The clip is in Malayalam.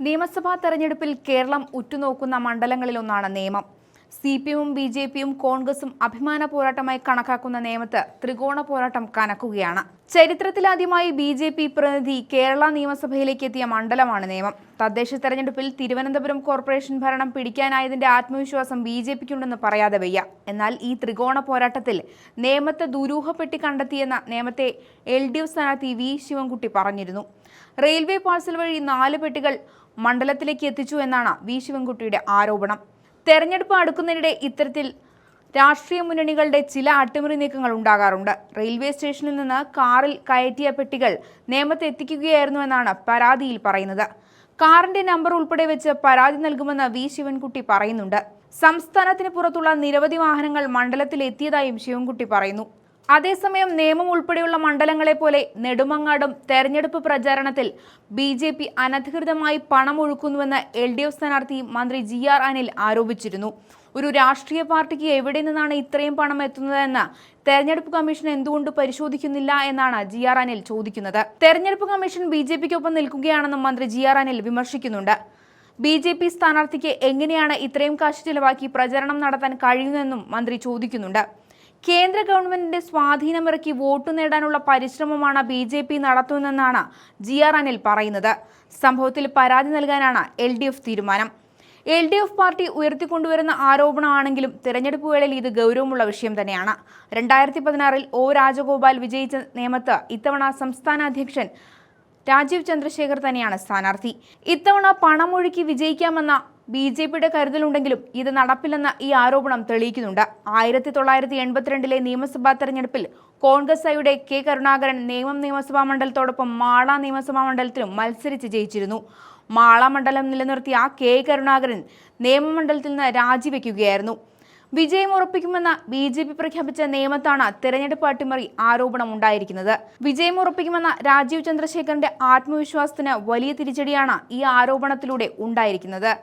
നിയമസഭാ തെരഞ്ഞെടുപ്പിൽ കേരളം ഉറ്റുനോക്കുന്ന മണ്ഡലങ്ങളിലൊന്നാണ് നേമം. സിപിഎമ്മും ബിജെപിയും കോൺഗ്രസും അഭിമാന പോരാട്ടമായി കണക്കാക്കുന്ന നേമത്ത് ത്രികോണ പോരാട്ടം കനക്കുകയാണ്. ചരിത്രത്തിലാദ്യമായി ബിജെപി പ്രതിനിധി കേരള നിയമസഭയിലേക്ക് എത്തിയ മണ്ഡലമാണ് നേമം. തദ്ദേശ തെരഞ്ഞെടുപ്പിൽ തിരുവനന്തപുരം കോർപ്പറേഷൻ ഭരണം പിടിക്കാനായതിന്റെ ആത്മവിശ്വാസം ബിജെപിക്കുണ്ടെന്ന് പറയാതെ വയ്യ. എന്നാൽ ഈ ത്രികോണ പോരാട്ടത്തിൽ നേമത്ത് ദുരൂഹപ്പെട്ടി കണ്ടെത്തിയെന്ന നേമത്തെ LDF സ്ഥാനാർത്ഥി വി ശിവൻകുട്ടി പറഞ്ഞിരുന്നു. റെയിൽവേ പാഴ്സൽ വഴി 4 പെട്ടികൾ മണ്ഡലത്തിലേക്ക് എത്തിച്ചു എന്നാണ് വി ശിവൻകുട്ടിയുടെ ആരോപണം. തെരഞ്ഞെടുപ്പ് അടുക്കുന്നതിനിടെ ഇത്തരത്തിൽ രാഷ്ട്രീയ മുന്നണികളുടെ ചില അട്ടിമറി നീക്കങ്ങൾ ഉണ്ടാകാറുണ്ട്. റെയിൽവേ സ്റ്റേഷനിൽ നിന്ന് കാറിൽ കയറ്റിയ പെട്ടികൾ നേമത്ത് എത്തിക്കുകയായിരുന്നുവെന്നാണ് പരാതിയിൽ പറയുന്നത്. കാറിന്റെ നമ്പർ ഉൾപ്പെടെ വെച്ച് പരാതി നൽകുമെന്ന് വി ശിവൻകുട്ടി പറയുന്നുണ്ട്. സംസ്ഥാനത്തിന് പുറത്തുള്ള നിരവധി വാഹനങ്ങൾ മണ്ഡലത്തിൽ എത്തിയതായും ശിവൻകുട്ടി പറയുന്നു. അതേസമയം നേമം ഉൾപ്പെടെയുള്ള മണ്ഡലങ്ങളെ പോലെ നെടുമങ്ങാടും തെരഞ്ഞെടുപ്പ് പ്രചാരണത്തിൽ ബിജെപി അനധികൃതമായി പണം ഒഴുക്കുന്നുവെന്ന് LDF സ്ഥാനാർത്ഥി മന്ത്രി GR അനിൽ ആരോപിച്ചിരുന്നു. ഒരു രാഷ്ട്രീയ പാർട്ടിക്ക് എവിടെ നിന്നാണ് ഇത്രയും പണം എത്തുന്നതെന്ന് തെരഞ്ഞെടുപ്പ് കമ്മീഷൻ എന്തുകൊണ്ട് പരിശോധിക്കുന്നില്ല എന്നാണ് GR അനിൽ ചോദിക്കുന്നത്. തെരഞ്ഞെടുപ്പ് കമ്മീഷൻ ബിജെപിക്കൊപ്പം നിൽക്കുകയാണെന്നും മന്ത്രി GR അനിൽ വിമർശിക്കുന്നുണ്ട്. ബിജെപി സ്ഥാനാർത്ഥിക്ക് എങ്ങനെയാണ് ഇത്രയും കാശ് ചിലവാക്കി പ്രചരണം നടത്താൻ കഴിയുന്നതെന്നും മന്ത്രി ചോദിക്കുന്നുണ്ട്. കേന്ദ്ര ഗവൺമെന്റിന്റെ സ്വാധീനമിറക്കി വോട്ട് നേടാനുള്ള പരിശ്രമമാണ് ബിജെപി നടത്തുന്നതെന്നാണ് GR അനിൽ പറയുന്നത്. സംഭവത്തിൽ പരാതി നൽകാനാണ് LDF തീരുമാനം. LDF പാർട്ടി ഉയർത്തിക്കൊണ്ടുവരുന്ന ആരോപണമാണെങ്കിലും തെരഞ്ഞെടുപ്പ് വേളയിൽ ഇത് ഗൗരവമുള്ള വിഷയം തന്നെയാണ്. 2016 O രാജഗോപാൽ വിജയിച്ച നേമത്ത് ഇത്തവണ സംസ്ഥാന അധ്യക്ഷൻ രാജീവ് ചന്ദ്രശേഖർ തന്നെയാണ് സ്ഥാനാർത്ഥി. ഇത്തവണ പണമൊഴുക്കി വിജയിക്കാമെന്ന ബിജെപിയുടെ കരുതലുണ്ടെങ്കിലും ഇത് നടപ്പില്ലെന്ന ഈ ആരോപണം തെളിയിക്കുന്നുണ്ട്. 1982 നിയമസഭാ തെരഞ്ഞെടുപ്പിൽ കോൺഗ്രസ് ഐയുടെ K കരുണാകരൻ നേമം നിയമസഭാ മണ്ഡലത്തോടൊപ്പം മാള നിയമസഭാ മണ്ഡലത്തിലും മത്സരിച്ച് ജയിച്ചിരുന്നു. മാള മണ്ഡലം നിലനിർത്തിയ K കരുണാകരൻ നേമം മണ്ഡലത്തിൽ നിന്ന് രാജിവെക്കുകയായിരുന്നു. വിജയം ഉറപ്പിക്കുമെന്ന് BJP പ്രഖ്യാപിച്ച നേമത്താണ് തെരഞ്ഞെടുപ്പ് അട്ടിമറി ആരോപണം ഉണ്ടായിരിക്കുന്നത്. വിജയം ഉറപ്പിക്കുമെന്ന രാജീവ് ചന്ദ്രശേഖറിന്റെ ആത്മവിശ്വാസത്തിന് വലിയ തിരിച്ചടിയാണ് ഈ ആരോപണത്തിലൂടെ ഉണ്ടായിരിക്കുന്നത്.